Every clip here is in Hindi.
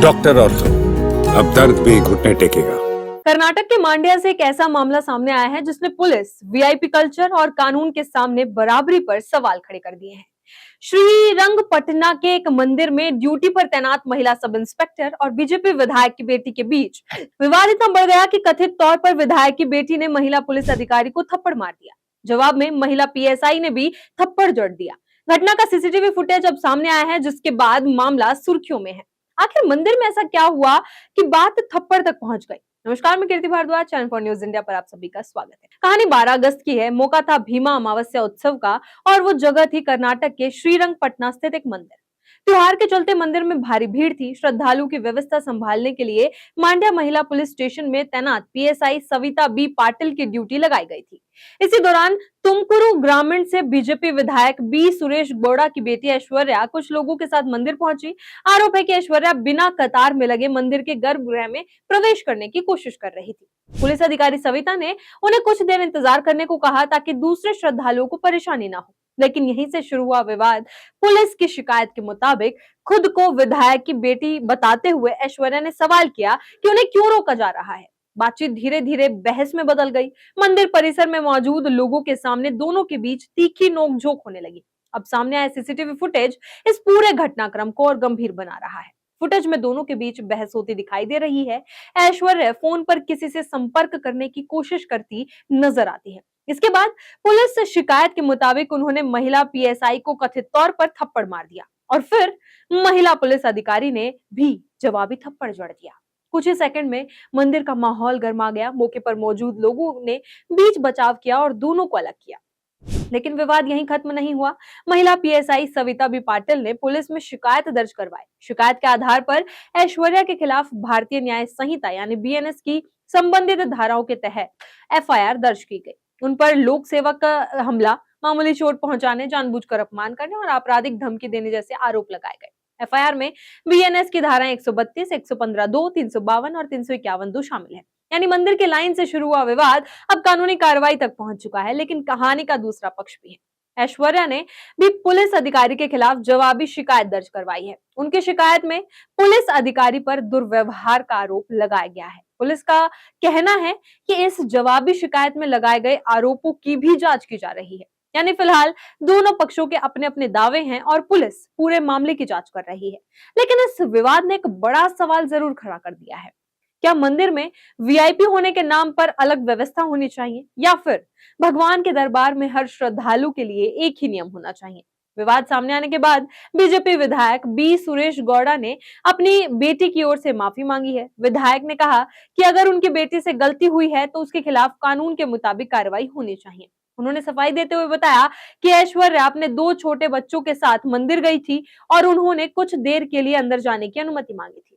डॉक्टर ऑर्थो, अब दर्द भी घुटने टेकेगा। कर्नाटक के मांड्या से एक ऐसा मामला सामने आया है जिसने पुलिस, वीआईपी कल्चर और कानून के सामने बराबरी पर सवाल खड़े कर दिए हैं। श्रीरंगपटना के एक मंदिर में ड्यूटी पर तैनात महिला सब इंस्पेक्टर और बीजेपी विधायक की बेटी के बीच विवाद इतना बढ़ गया कि कथित तौर पर विधायक की बेटी ने महिला पुलिस अधिकारी को थप्पड़ मार दिया। जवाब में महिला पीएसआई ने भी थप्पड़ जड़ दिया। घटना का सीसीटीवी फुटेज अब सामने आया है, जिसके बाद मामला सुर्खियों में है। आखिर मंदिर में ऐसा क्या हुआ कि बात थप्पड़ तक पहुंच गई? नमस्कार, मैं Kirti Bhardwaj, channel for news India पर आप सभी का स्वागत है। कहानी 12 अगस्त की है। मौका था भीमा अमावस्या उत्सव का और वो जगह थी कर्नाटक के श्रीरंगपटना स्थित एक मंदिर। त्योहार के चलते मंदिर में भारी भीड़ थी। श्रद्धालु की व्यवस्था संभालने के लिए मांड्या महिला पुलिस स्टेशन में तैनात पीएसआई सविता बी पाटिल की ड्यूटी लगाई गई थी। इसी दौरान तुमकुरु ग्रामीण से बीजेपी विधायक बी सुरेश गौड़ा की बेटी ऐश्वर्या कुछ लोगों के साथ मंदिर पहुंची। आरोप है कि ऐश्वर्या बिना कतार में लगे मंदिर के गर्भगृह में प्रवेश करने की कोशिश कर रही थी। पुलिस अधिकारी सविता ने उन्हें कुछ देर इंतजार करने को कहा ताकि दूसरे श्रद्धालुओं को परेशानी ना हो, लेकिन यहीं से शुरू हुआ विवाद। पुलिस की शिकायत के मुताबिक खुद को विधायक की बेटी बताते हुए ऐश्वर्या ने सवाल किया कि उन्हें क्यों रोका जा रहा है। बातचीत धीरे धीरे बहस में बदल गई। मंदिर परिसर में मौजूद लोगों के सामने दोनों के बीच तीखी नोकझोंक होने लगी। अब सामने आया सीसीटीवी फुटेज इस पूरे घटनाक्रम को और गंभीर बना रहा है। फुटेज में दोनों के बीच बहस होती दिखाई दे रही है। ऐश्वर्या फोन पर किसी से संपर्क करने की कोशिश करती नजर आती है। इसके बाद पुलिस शिकायत के मुताबिक उन्होंने महिला पीएसआई को कथित तौर पर थप्पड़ मार दिया और फिर महिला पुलिस अधिकारी ने भी जवाबी थप्पड़ जड़ दिया। कुछ ही सेकंड में मंदिर का माहौल गर्मा गया। मौके पर मौजूद लोगों ने बीच बचाव किया और दोनों को अलग किया, लेकिन विवाद यहीं खत्म नहीं हुआ। महिला पीएसआई सविता बी पाटिल ने पुलिस में शिकायत दर्ज करवाई। शिकायत के आधार पर ऐश्वर्या के खिलाफ भारतीय न्याय संहिता यानी बीएनएस की संबंधित धाराओं के तहत एफआईआर दर्ज की गई। उन पर लोक सेवक का हमला, मामूली चोट पहुंचाने, जानबूझकर अपमान करने और आपराधिक धमकी देने जैसे आरोप लगाए गए। एफआईआर में बीएनएस की धाराएं 132, 115(2), 352 और 351(2) शामिल है। यानी मंदिर के लाइन से शुरू हुआ विवाद अब कानूनी कार्रवाई तक पहुंच चुका है। लेकिन कहानी का दूसरा पक्ष भी है। ऐश्वर्या ने भी पुलिस अधिकारी के खिलाफ जवाबी शिकायत दर्ज करवाई है। उनकी शिकायत में पुलिस अधिकारी पर दुर्व्यवहार का आरोप लगाया गया है। पुलिस का कहना है कि इस जवाबी शिकायत में लगाए गए आरोपों की भी जांच की जा रही है। यानी फिलहाल दोनों पक्षों के अपने अपने दावे हैं और पुलिस पूरे मामले की जांच कर रही है। लेकिन इस विवाद ने एक बड़ा सवाल जरूर खड़ा कर दिया है। क्या मंदिर में वीआईपी होने के नाम पर अलग व्यवस्था होनी चाहिए या फिर भगवान के दरबार में हर श्रद्धालु के लिए एक ही नियम होना चाहिए? विवाद सामने आने के बाद बीजेपी विधायक बी सुरेश गौड़ा ने अपनी बेटी की ओर से माफी मांगी है। विधायक ने कहा कि अगर उनकी बेटी से गलती हुई है तो उसके खिलाफ कानून के मुताबिक कार्रवाई होनी चाहिए। उन्होंने सफाई देते हुए बताया कि ऐश्वर्या अपने 2 छोटे बच्चों के साथ मंदिर गई थी और उन्होंने कुछ देर के लिए अंदर जाने की अनुमति मांगी थी,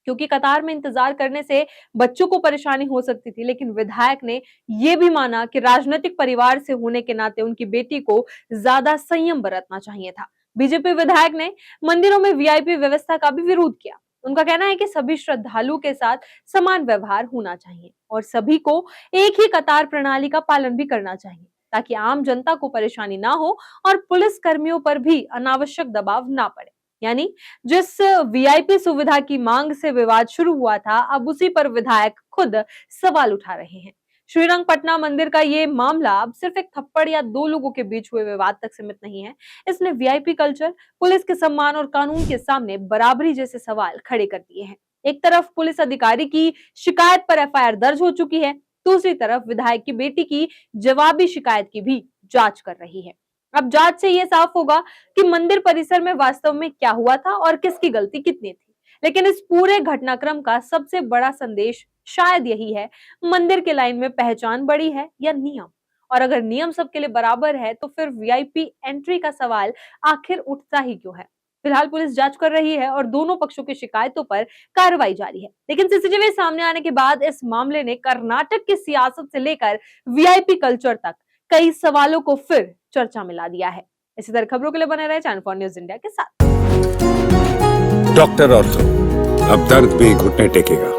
क्योंकि कतार में इंतजार करने से बच्चों को परेशानी हो सकती थी। लेकिन विधायक ने यह भी माना कि राजनीतिक परिवार से होने के नाते उनकी बेटी को ज्यादा संयम बरतना चाहिए था। बीजेपी विधायक ने मंदिरों में वीआईपी व्यवस्था का भी विरोध किया। उनका कहना है कि सभी श्रद्धालुओं के साथ समान व्यवहार होना चाहिए और सभी को एक ही कतार प्रणाली का पालन भी करना चाहिए, ताकि आम जनता को परेशानी ना हो और पुलिस कर्मियों पर भी अनावश्यक दबाव ना पड़े। यानी जिस वीआईपी सुविधा की मांग से विवाद शुरू हुआ था, अब उसी पर विधायक खुद सवाल उठा रहे हैं। श्रीरंगपटना मंदिर का ये मामला अब सिर्फ एक थप्पड़ या 2 लोगों के बीच हुए विवाद तक सीमित नहीं है। इसने वीआईपी कल्चर, पुलिस के सम्मान और कानून के सामने बराबरी जैसे सवाल खड़े कर दिए हैं। एक तरफ पुलिस अधिकारी की शिकायत पर एफआईआर दर्ज हो चुकी है, दूसरी तरफ विधायक की बेटी की जवाबी शिकायत की भी जांच कर रही है। अब जांच से यह साफ होगा कि मंदिर परिसर में वास्तव में क्या हुआ था और किसकी गलती कितनी थी। लेकिन इस पूरे घटनाक्रम का सबसे बड़ा संदेश शायद यही है, मंदिर के लाइन में पहचान बड़ी है या नियम? और अगर नियम सबके लिए बराबर है तो फिर वीआईपी एंट्री का सवाल आखिर उठता ही क्यों है? फिलहाल पुलिस जांच कर रही है और दोनों पक्षों की शिकायतों पर कार्रवाई जारी है। लेकिन सीसीटीवी सामने आने के बाद इस मामले ने कर्नाटक की सियासत से लेकर वीआईपी कल्चर तक कई सवालों को फिर चर्चा में ला दिया है। इसी तरह खबरों के लिए बने रहे चैनल फॉर न्यूज इंडिया के साथ। डॉक्टर ऑर्थो, अब दर्द भी घुटने टेकेगा।